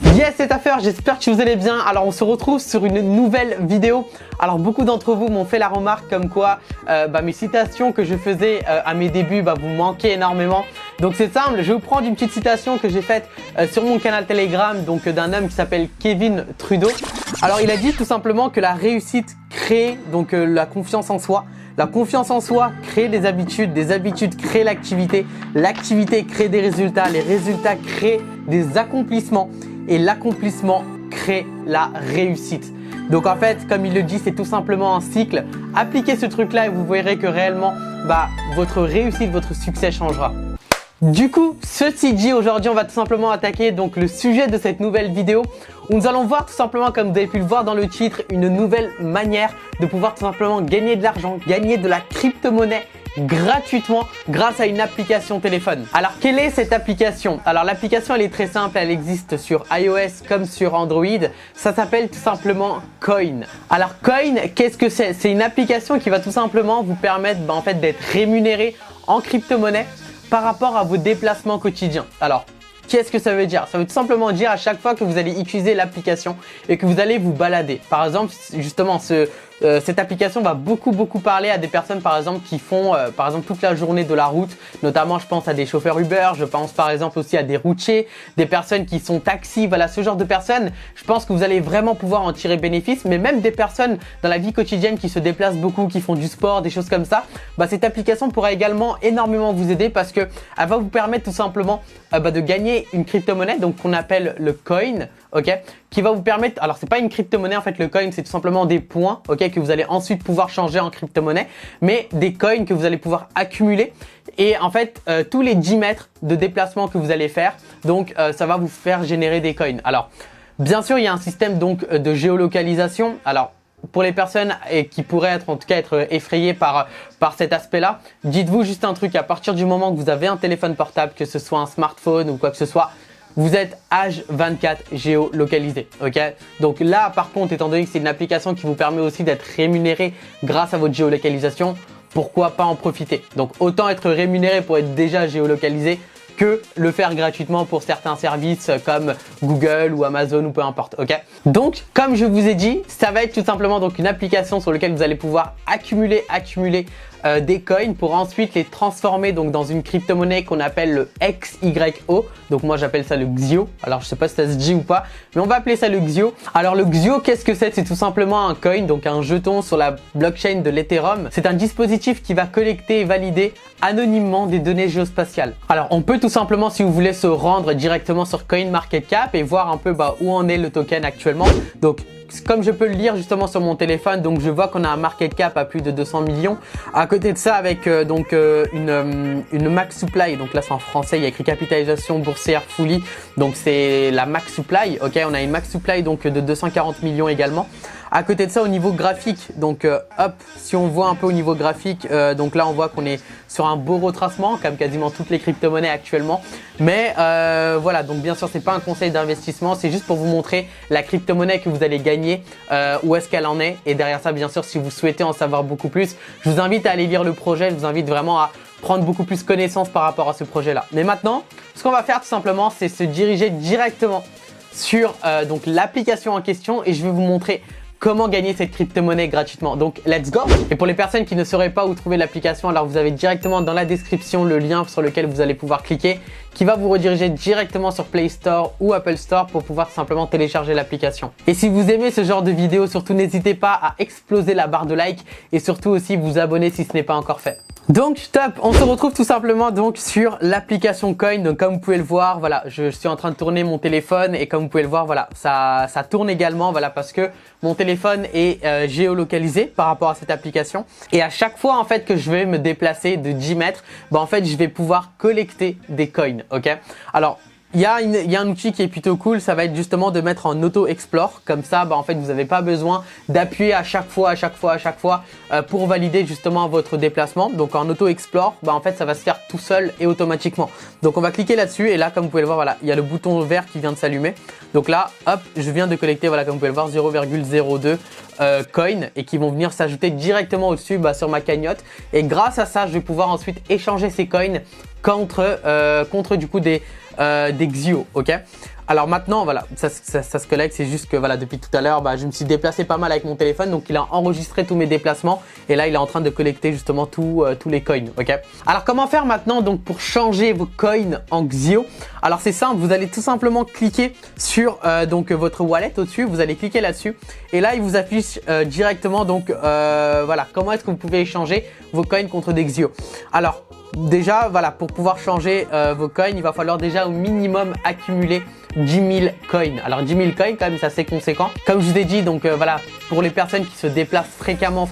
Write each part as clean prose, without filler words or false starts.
Yes, c'est à faire, j'espère que vous allez bien. Alors on se retrouve sur une nouvelle vidéo. Alors beaucoup d'entre vous m'ont fait la remarque comme quoi mes citations que je faisais à mes débuts vous manquaient énormément. Donc c'est simple, je vais vous prendre une petite citation que j'ai faite sur mon canal Telegram, donc d'un homme qui s'appelle Kevin Trudeau. Alors il a dit tout simplement que la réussite crée donc la confiance en soi. La confiance en soi crée des habitudes créent l'activité, l'activité crée des résultats, les résultats créent des accomplissements et l'accomplissement crée la réussite. Donc en fait, comme il le dit, c'est tout simplement un cycle. Appliquez ce truc-là et vous verrez que réellement, votre réussite, votre succès changera. Du coup, ceci dit, aujourd'hui, on va tout simplement attaquer donc le sujet de cette nouvelle vidéo où nous allons voir tout simplement, comme vous avez pu le voir dans le titre, une nouvelle manière de pouvoir tout simplement gagner de l'argent, gagner de la crypto-monnaie gratuitement grâce à une application téléphone. Alors, quelle est cette application? Alors, l'application, elle est très simple, elle existe sur iOS comme sur Android. Ça s'appelle tout simplement Coin. Alors, Coin, qu'est-ce que c'est? C'est une application qui va tout simplement vous permettre en fait d'être rémunéré en crypto-monnaie par rapport à vos déplacements quotidiens. Alors, qu'est-ce que ça veut dire? Ça veut tout simplement dire à chaque fois que vous allez utiliser l'application et que vous allez vous balader. Par exemple, justement, cette application va beaucoup parler à des personnes par exemple qui font par exemple toute la journée de la route. Notamment, je pense à des chauffeurs Uber, je pense par exemple aussi à des routiers, des personnes qui sont taxis, voilà ce genre de personnes. Je pense que vous allez vraiment pouvoir en tirer bénéfice, mais même des personnes dans la vie quotidienne qui se déplacent beaucoup, qui font du sport, des choses comme ça, cette application pourra également énormément vous aider parce que elle va vous permettre tout simplement de gagner une crypto-monnaie, donc qu'on appelle le coin, ok, qui va vous permettre, alors c'est pas une crypto-monnaie en fait, le coin c'est tout simplement des points, ok, que vous allez ensuite pouvoir changer en crypto-monnaie, mais des coins que vous allez pouvoir accumuler et en fait tous les 10 mètres de déplacement que vous allez faire, donc ça va vous faire générer des coins. Alors bien sûr il y a un système donc de géolocalisation. Alors pour les personnes qui pourraient être en tout cas être effrayées par cet aspect-là, dites-vous juste un truc, à partir du moment que vous avez un téléphone portable, que ce soit un smartphone ou quoi que ce soit, vous êtes H24 géolocalisé, ok? Donc là, par contre, étant donné que c'est une application qui vous permet aussi d'être rémunéré grâce à votre géolocalisation, pourquoi pas en profiter? Donc autant être rémunéré pour être déjà géolocalisé que le faire gratuitement pour certains services comme Google ou Amazon ou peu importe, ok? Donc, comme je vous ai dit, ça va être tout simplement donc une application sur laquelle vous allez pouvoir accumuler des coins pour ensuite les transformer donc dans une crypto-monnaie qu'on appelle le XYO. Donc moi j'appelle ça le XIO. Alors je sais pas si ça se dit ou pas, mais on va appeler ça le XIO. Alors le XIO, qu'est-ce que c'est? C'est tout simplement un coin, donc un jeton sur la blockchain de l'Ethereum. C'est un dispositif qui va collecter et valider anonymement des données géospatiales. Alors on peut tout simplement, si vous voulez, se rendre directement sur CoinMarketCap et voir un peu où en est le token actuellement. Donc comme je peux le lire justement sur mon téléphone, donc je vois qu'on a un market cap à plus de 200 millions. À côté de ça, avec une max supply, donc là c'est en français, il y a écrit capitalisation boursière fully, donc c'est la max supply, ok, on a une max supply donc de 240 millions également. À côté de ça, au niveau graphique, donc hop, si on voit un peu au niveau graphique, donc là on voit qu'on est sur un beau retracement, comme quasiment toutes les crypto-monnaies actuellement. Mais voilà, donc bien sûr, c'est pas un conseil d'investissement, c'est juste pour vous montrer la crypto-monnaie que vous allez gagner, où est-ce qu'elle en est. Et derrière ça, bien sûr, si vous souhaitez en savoir beaucoup plus, je vous invite à aller lire le projet, je vous invite vraiment à prendre beaucoup plus connaissance par rapport à ce projet-là. Mais maintenant, ce qu'on va faire tout simplement, c'est se diriger directement sur donc l'application en question et je vais vous montrer comment gagner cette crypto-monnaie gratuitement. Donc, let's go! Et pour les personnes qui ne sauraient pas où trouver l'application, alors vous avez directement dans la description le lien sur lequel vous allez pouvoir cliquer qui va vous rediriger directement sur Play Store ou Apple Store pour pouvoir simplement télécharger l'application. Et si vous aimez ce genre de vidéo, surtout n'hésitez pas à exploser la barre de like et surtout aussi vous abonner si ce n'est pas encore fait. Donc top, on se retrouve tout simplement donc sur l'application Coin. Donc comme vous pouvez le voir, voilà, je suis en train de tourner mon téléphone et comme vous pouvez le voir, voilà, ça tourne également, voilà, parce que mon téléphone est géolocalisé par rapport à cette application. Et à chaque fois en fait que je vais me déplacer de 10 mètres, en fait je vais pouvoir collecter des coins, ok? Alors il y a un outil qui est plutôt cool, ça va être justement de mettre en auto-explore. Comme ça, en fait, vous n'avez pas besoin d'appuyer à chaque fois pour valider justement votre déplacement. Donc en auto-explore, en fait, ça va se faire tout seul et automatiquement. Donc on va cliquer là-dessus et là, comme vous pouvez le voir, voilà, il y a le bouton vert qui vient de s'allumer. Donc là, hop, je viens de collecter, voilà, comme vous pouvez le voir, 0,02 coins et qui vont venir s'ajouter directement au-dessus sur ma cagnotte. Et grâce à ça, je vais pouvoir ensuite échanger ces coins contre du coup des XIO, ok. Alors maintenant, voilà, ça se collecte. C'est juste que voilà, depuis tout à l'heure, je me suis déplacé pas mal avec mon téléphone. Donc il a enregistré tous mes déplacements. Et là, il est en train de collecter justement tous les coins. Ok. Alors comment faire maintenant donc pour changer vos coins en Xio? Alors c'est simple, vous allez tout simplement cliquer sur donc votre wallet au-dessus. Vous allez cliquer là-dessus. Et là, il vous affiche directement donc voilà, comment est-ce que vous pouvez échanger vos coins contre des Xio. Alors déjà, voilà, pour pouvoir changer vos coins, il va falloir déjà au minimum accumuler 10 000 coins. Alors 10 000 coins, quand même, c'est assez conséquent. Comme je vous ai dit, donc voilà, pour les personnes qui se déplacent fréquemment,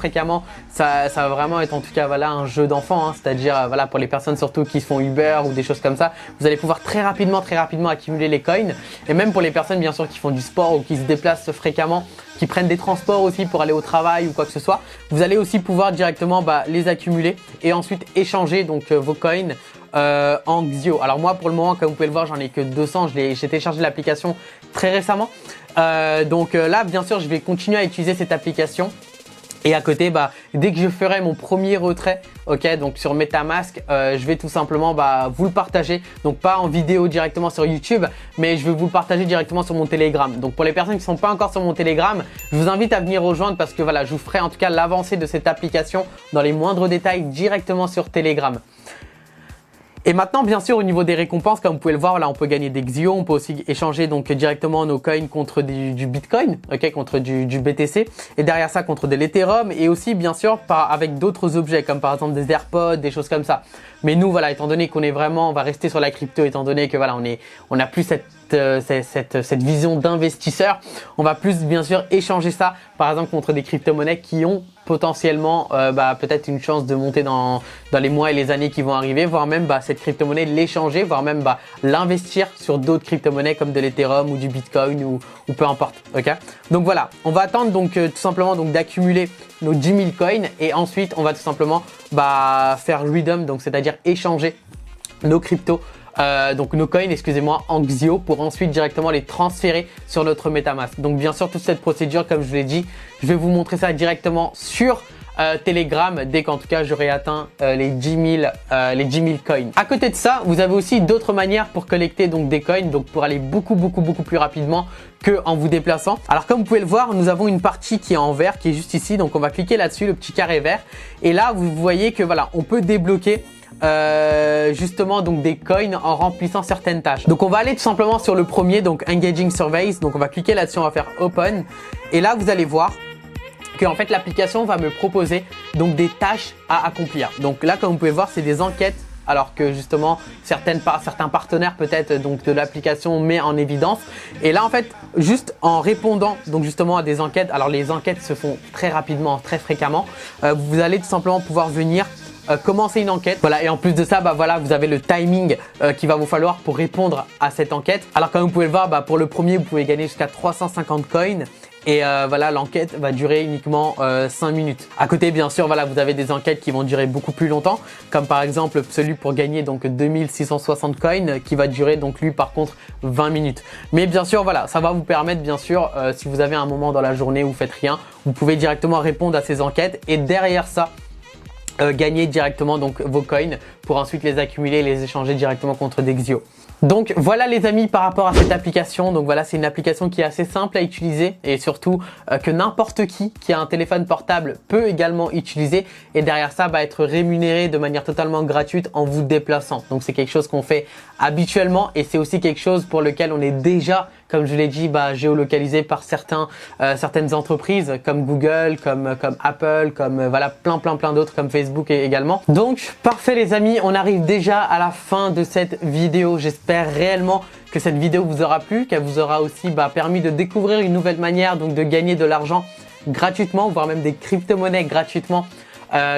ça va vraiment être en tout cas voilà, un jeu d'enfant. Hein, c'est-à-dire voilà, pour les personnes surtout qui font Uber ou des choses comme ça, vous allez pouvoir très rapidement accumuler les coins. Et même pour les personnes bien sûr qui font du sport ou qui se déplacent fréquemment, qui prennent des transports aussi pour aller au travail ou quoi que ce soit, vous allez aussi pouvoir directement les accumuler et ensuite échanger donc vos coins en Xio. Alors moi pour le moment, comme vous pouvez le voir, j'en ai que 200. J'ai téléchargé l'application très récemment. Donc là bien sûr je vais continuer à utiliser cette application. Et à côté, dès que je ferai mon premier retrait, ok, donc sur MetaMask, je vais tout simplement vous le partager. Donc pas en vidéo directement sur YouTube, mais je vais vous le partager directement sur mon Telegram. Donc pour les personnes qui ne sont pas encore sur mon Telegram, je vous invite à venir rejoindre parce que voilà, je vous ferai en tout cas l'avancée de cette application dans les moindres détails directement sur Telegram. Et maintenant, bien sûr, au niveau des récompenses, comme vous pouvez le voir, là, on peut gagner des Xio, on peut aussi échanger donc directement nos coins contre du Bitcoin, ok, contre du BTC, et derrière ça contre de l'Ethereum, et aussi bien sûr avec d'autres objets comme par exemple des AirPods, des choses comme ça. Mais nous, voilà, étant donné qu'on est vraiment, on va rester sur la crypto, étant donné que voilà, on n'a plus cette vision d'investisseur, on va plus bien sûr échanger ça, par exemple contre des crypto-monnaies qui ont potentiellement peut-être une chance de monter dans les mois et les années qui vont arriver, voire même cette crypto-monnaie l'échanger, voire même l'investir sur d'autres crypto-monnaies comme de l'Ethereum ou du Bitcoin ou peu importe. Ok. Donc voilà, on va attendre donc tout simplement donc d'accumuler nos 10 000 coins et ensuite on va tout simplement faire redeem, donc c'est-à-dire échanger nos cryptos. Donc nos coins, excusez-moi, en Xio pour ensuite directement les transférer sur notre MetaMask. Donc bien sûr toute cette procédure, comme je vous l'ai dit, je vais vous montrer ça directement sur Telegram dès qu'en tout cas j'aurai atteint les 10 000 coins. À côté de ça, vous avez aussi d'autres manières pour collecter donc des coins, donc pour aller beaucoup plus rapidement que en vous déplaçant. Alors comme vous pouvez le voir, nous avons une partie qui est en vert, qui est juste ici. Donc on va cliquer là-dessus, le petit carré vert. Et là vous voyez que voilà, on peut débloquer justement donc des coins en remplissant certaines tâches. Donc on va aller tout simplement sur le premier, donc Engaging Surveys. Donc on va cliquer là-dessus, on va faire Open. Et là vous allez voir que en fait l'application va me proposer donc des tâches à accomplir. Donc là comme vous pouvez voir, c'est des enquêtes. Alors que justement certains partenaires peut-être donc de l'application met en évidence. Et là en fait juste en répondant donc justement à des enquêtes, alors les enquêtes se font très rapidement, très fréquemment, vous allez tout simplement pouvoir venir commencer une enquête. Voilà, et en plus de ça, voilà, vous avez le timing qu'il va vous falloir pour répondre à cette enquête. Alors comme vous pouvez le voir, pour le premier, vous pouvez gagner jusqu'à 350 coins. Et voilà, l'enquête va durer uniquement 5 minutes. À côté, bien sûr, voilà, vous avez des enquêtes qui vont durer beaucoup plus longtemps, comme par exemple celui pour gagner donc 2660 coins, qui va durer donc lui par contre 20 minutes. Mais bien sûr, voilà, ça va vous permettre, bien sûr, si vous avez un moment dans la journée où vous faites rien, vous pouvez directement répondre à ces enquêtes et derrière ça, gagner directement donc vos coins pour ensuite les accumuler et les échanger directement contre des Xio. Donc voilà les amis par rapport à cette application. Donc voilà, c'est une application qui est assez simple à utiliser et surtout que n'importe qui a un téléphone portable peut également utiliser et derrière ça être rémunéré de manière totalement gratuite en vous déplaçant. Donc c'est quelque chose qu'on fait habituellement et c'est aussi quelque chose pour lequel on est déjà, comme je l'ai dit, géolocalisé par certaines entreprises comme Google, comme Apple, comme voilà plein d'autres comme Facebook également. Donc parfait les amis, on arrive déjà à la fin de cette vidéo. J'espère réellement que cette vidéo vous aura plu, qu'elle vous aura aussi permis de découvrir une nouvelle manière donc de gagner de l'argent gratuitement, voire même des crypto-monnaies gratuitement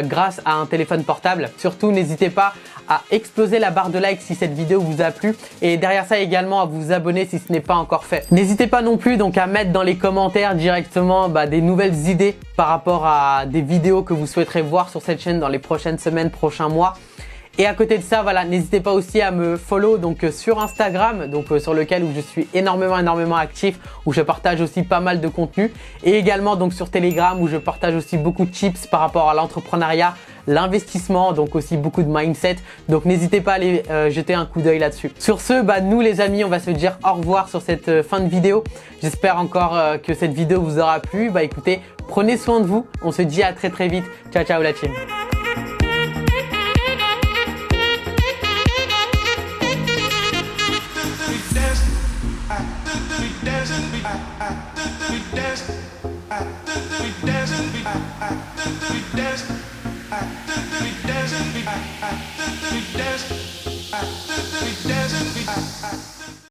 grâce à un téléphone portable. Surtout n'hésitez pas à exploser la barre de like si cette vidéo vous a plu et derrière ça également à vous abonner si ce n'est pas encore fait. N'hésitez pas non plus donc à mettre dans les commentaires directement des nouvelles idées par rapport à des vidéos que vous souhaiterez voir sur cette chaîne dans les prochaines semaines, prochains mois. Et à côté de ça, voilà, n'hésitez pas aussi à me follow donc sur Instagram, donc sur lequel où je suis énormément actif, où je partage aussi pas mal de contenu, et également donc sur Telegram où je partage aussi beaucoup de tips par rapport à l'entrepreneuriat, l'investissement, donc aussi beaucoup de mindset. Donc n'hésitez pas à aller jeter un coup d'œil là-dessus. Sur ce, nous les amis, on va se dire au revoir sur cette fin de vidéo. J'espère encore que cette vidéo vous aura plu. Écoutez, prenez soin de vous. On se dit à très vite. Ciao ciao la team. We dancing.